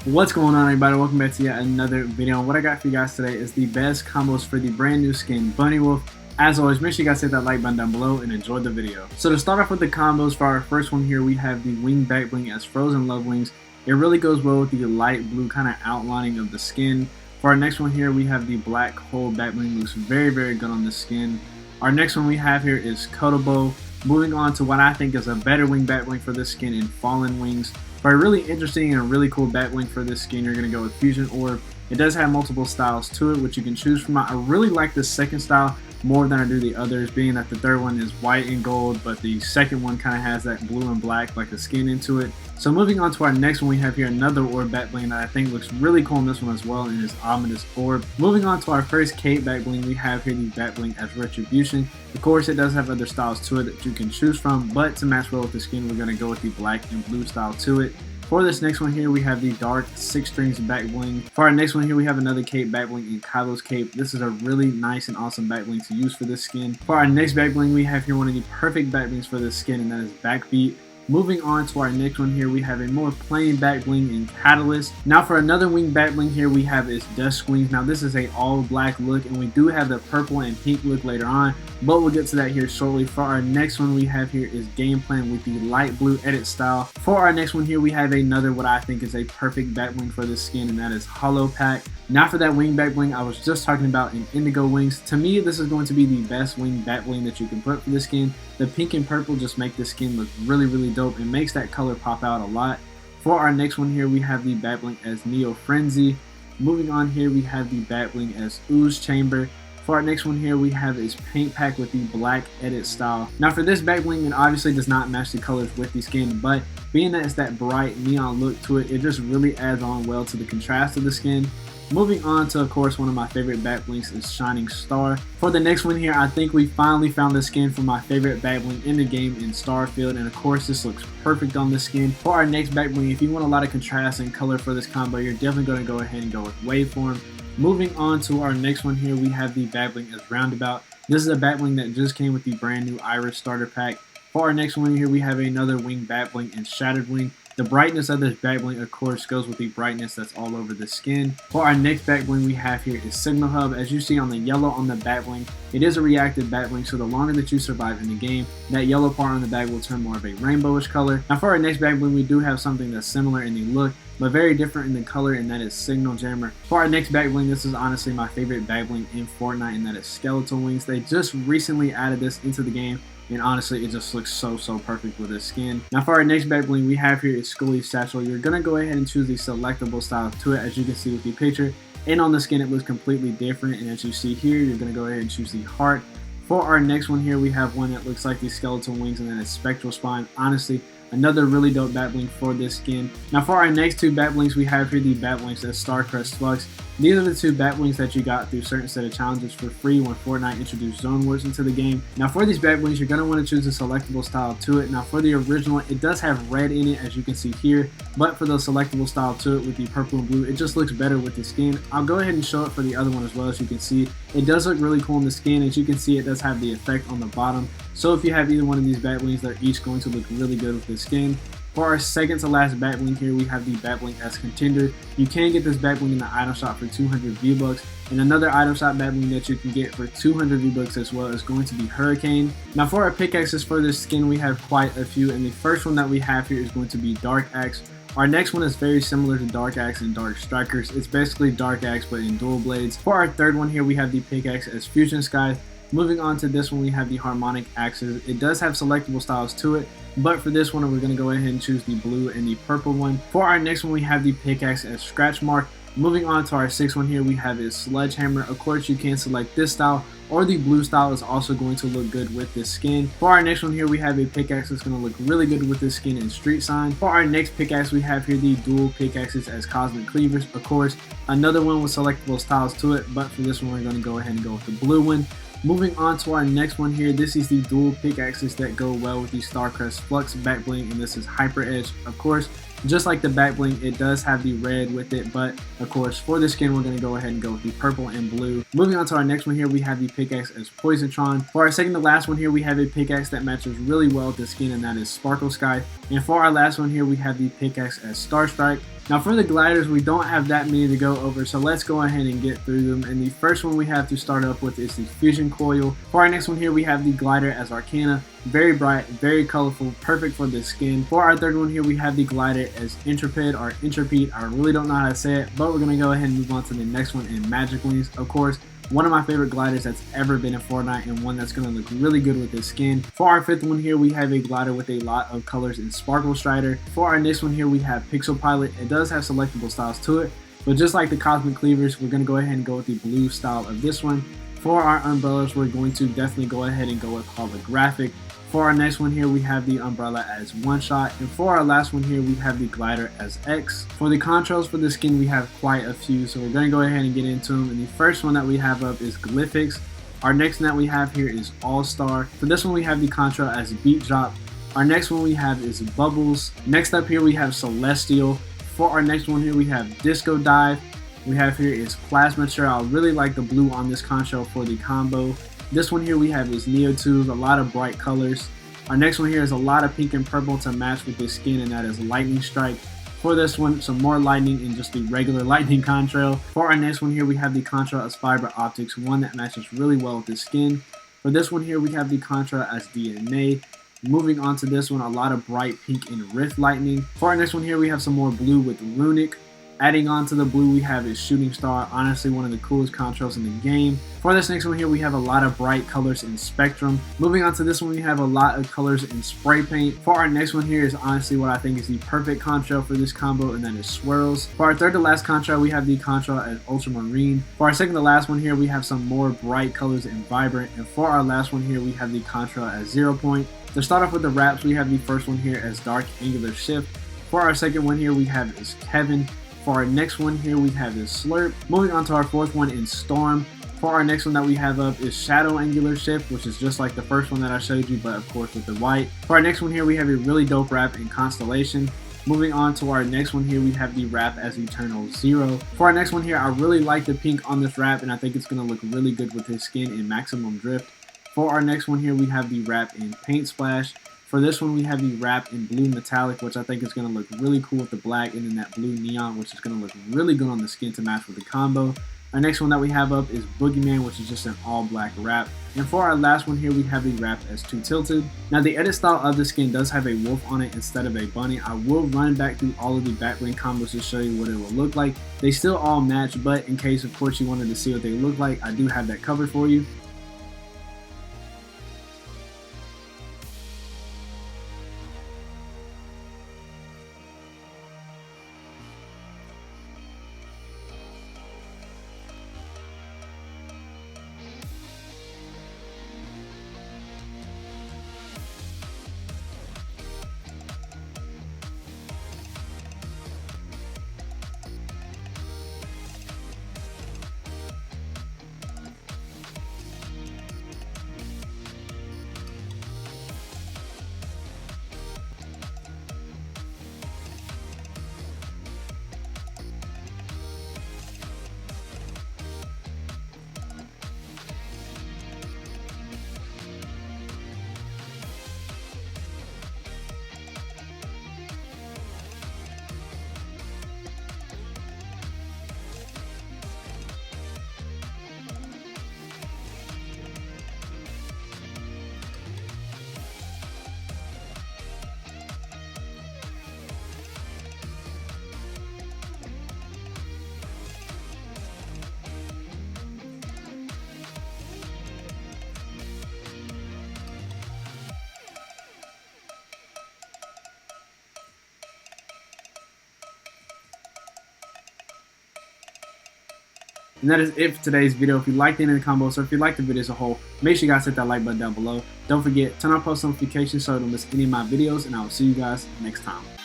What's going on, everybody? Welcome back to yet another video. What I got for you guys today is the best combos for the brand new skin Bunnywolf. As always, make sure you guys hit that like button down below and enjoy the video. So to start off with the combos, for our first one here, we have the wing back bling as Frozen Love Wings. It really goes well with the light blue kind of outlining of the skin. For our next one here, we have the black hole back bling. Looks very good on the skin. Our next one we have here is Cuddlebo. Moving on to what I think is a better wing back bling for this skin in Fallen Wings. For a really interesting and really cool back bling for this skin, you're going to go with Fusion Orb. It does have multiple styles to it, which you can choose from. I really like the second style more than I do the others, being that the third one is white and gold, but the second one kind of has that blue and black like the skin into it. So moving on to our next one, we have here another orb back bling that I think looks really cool in this one as well, and is Ominous Orb. Moving on to our first cape back bling, we have here the back bling as Retribution. Of course, it does have other styles to it that you can choose from, but to match well with the skin, we're going to go with the black and blue style to it. For this next one here, we have the dark 6 strings back bling. For our next one here, we have another cape back bling in Kylo's cape. This is a really nice and awesome back bling to use for this skin. For our next back bling, we have here one of the perfect back blings for this skin, and that is Backbeat. Moving on to our next one here, we have a more plain back bling in Catalyst. Now for another wing back bling here, we have is Dusk Wings. Now this is a all black look, and we do have the purple and pink look later on, but we'll get to that here shortly. For our next one we have here is Game Plan with the light blue edit style. For our next one here, we have another what I think is a perfect back bling for this skin, and that is Hollow Pack. Now for that wing back bling I was just talking about in Indigo Wings, to me this is going to be the best wing back bling that you can put for this skin. The pink and purple just make this skin look really dope and makes that color pop out a lot. For our next one here, we have the back bling as Neo Frenzy. Moving on here, we have the back bling as Ooze Chamber. For our next one here, we have is Paint Pack with the black edit style. Now for this back bling, it obviously does not match the colors with the skin, but being that it's that bright neon look to it, it just really adds on well to the contrast of the skin. Moving on to, of course, one of my favorite back blings is Shining Star. For the next one here, I think we finally found the skin for my favorite back bling in the game in Starfield, and of course this looks perfect on the skin. For our next back bling, if you want a lot of contrast and color for this combo, you're definitely going to go ahead and go with Waveform. Moving on to our next one here, we have the back bling as Roundabout. This is a back bling that just came with the brand new Iris starter pack. For our next one here, we have another wing back bling in Shattered Wing. The brightness of this back bling, of course, goes with the brightness that's all over the skin. For our next back bling we have here is Signal Hub. As you see on the yellow on the back bling, it is a reactive back bling, so the longer that you survive in the game, that yellow part on the back will turn more of a rainbowish color. Now for our next back bling, we do have something that's similar in the look, but very different in the color, and that is Signal Jammer. For our next back bling, this is honestly my favorite back bling in Fortnite, and that is Skeletal Wings. They just recently added this into the game, and honestly it just looks so perfect with this skin. Now for our next back bling we have here is Scully's Satchel. You're gonna go ahead and choose the selectable style to it, as you can see with the picture, and on the skin it looks completely different, and as you see here, you're gonna go ahead and choose the heart. For our next one here, we have one that looks like the Skeletal Wings, and then a Spectral Spine. Honestly, another really dope back bling for this skin. Now for our next two back blings, we have here the back blings as Starcrest Flux. These are the two back blings that you got through certain set of challenges for free when Fortnite introduced Zone Wars into the game. Now for these back blings, you're going to want to choose a selectable style to it. Now for the original, it does have red in it, as you can see here, but for the selectable style to it with the purple and blue, it just looks better with the skin. I'll go ahead and show it for the other one as well. As you can see, it does look really cool in the skin. As you can see, it does have the effect on the bottom. So if you have either one of these back blings, they're each going to look really good with the skin. For our second to last back bling here, we have the back bling as Contender. You can get this back bling in the item shop for 200 V-Bucks, and another item shop back bling that you can get for 200 V-Bucks as well is going to be Hurricane. Now for our pickaxes for this skin, we have quite a few, and the first one that we have here is going to be Dark Axe. Our next one is very similar to Dark Axe and Dark Strikers. It's basically Dark Axe but in dual blades. For our third one here, we have the pickaxe as Fusion Sky. Moving on to this one, we have the Harmonic Axes. It does have selectable styles to it, but for this one, we're going to go ahead and choose the blue and the purple one. For our next one, we have the pickaxe as Scratch Mark. Moving on to our sixth one here, we have is Sledgehammer. Of course, you can select this style, or the blue style is also going to look good with this skin. For our next one here, we have a pickaxe that's going to look really good with this skin in Street Sign. For our next pickaxe, we have here the dual pickaxes as Cosmic Cleavers. Of course, another one with selectable styles to it, but for this one, we're going to go ahead and go with the blue one. Moving on to our next one here, this is the dual pickaxes that go well with the Starcrest Flux back bling, and this is Hyper Edge. Of course, just like the back bling, it does have the red with it, but of course for the skin we're going to go ahead and go with the purple and blue. Moving on to our next one here, we have the pickaxe as Poisontron. For our second to last one here, we have a pickaxe that matches really well with the skin, and that is Sparkle Sky. And for our last one here, we have the Pickaxe as Star Strike. Now for the gliders, we don't have that many to go over, so let's go ahead and get through them. And the first one we have to start up with is the Fusion Coil. For our next one here, we have the glider as Arcana. Very bright, very colorful, perfect for the skin. For our third one here, we have the glider as Intrepid or Intrepid. I really don't know how to say it, but we're going to go ahead and move on to the next one in Magic Wings. Of course, one of my favorite gliders that's ever been in Fortnite, and one that's going to look really good with this skin. For our fifth one here, we have a glider with a lot of colors in Sparkle Strider. For our next one here, we have Pixel Pilot. It does have selectable styles to it, but just like the Cosmic Cleavers, we're going to go ahead and go with the blue style of this one. For our umbrellas, we're going to definitely go ahead and go with holographic. For our next one here, we have the umbrella as One Shot, and for our last one here, we have the glider as X. For the contrails for the skin, we have quite a few, so we're going to go ahead and get into them. And the first one that we have up is Glyphics. Our next one that we have here is All Star. For this one, we have the contrail as Beat Drop. Our next one we have is Bubbles. Next up here, we have Celestial. For our next one here, we have Disco Dive. We have here is Plasma Chair. I really like the blue on this contrail for the combo. This one here we have is Neo Tubes, a lot of bright colors. Our next one here is a lot of pink and purple to match with this skin, and that is Lightning Strike. For this one, some more lightning in just the regular lightning contrail. For our next one here, we have the contrail as Fiber Optics, one that matches really well with this skin. For this one here, we have the contrail as DNA. Moving on to this one, a lot of bright pink and Rift Lightning. For our next one here, we have some more blue with Runic. Adding on to the blue we have is Shooting Star, honestly one of the coolest contrails in the game. For this next one here we have a lot of bright colors in Spectrum. Moving on to this one we have a lot of colors in Spray Paint. For our next one here is honestly what I think is the perfect contrail for this combo, and that is Swirls. For our third to last contrail we have the contrail as Ultramarine. For our second to last one here we have some more bright colors in Vibrant, and for our last one here we have the contrail as 0 Point. To start off with the wraps, we have the first one here as Dark Angular Shift. For our second one here we have is Kevin. For our next one here we have is Slurp. Moving on to our fourth one in Storm. For our next one that we have up is Shadow Angular Shift, which is just like the first one that I showed you, but of course with the white. For our next one here we have a really dope wrap in Constellation. Moving on to our next one here, we have the wrap as Eternal Zero. For our next one here, I really like the pink on this wrap, and I think it's going to look really good with his skin in Maximum Drift. For our next one here, we have the wrap in Paint Splash. For this one, we have the wrap in Blue Metallic, which I think is going to look really cool with the black, and then that blue neon, which is going to look really good on the skin to match with the combo. Our next one that we have up is Boogeyman, which is just an all black wrap. And for our last one here, we have the wrap as Too Tilted. Now the edit style of the skin does have a wolf on it instead of a bunny. I will run back through all of the back bling combos to show you what it will look like. They still all match, but in case of course you wanted to see what they look like, I do have that covered for you. And that is it for today's video. If you liked any of the combos, or if you liked the video as a whole, make sure you guys hit that like button down below. Don't forget, turn on post notifications so you don't miss any of my videos, and I will see you guys next time.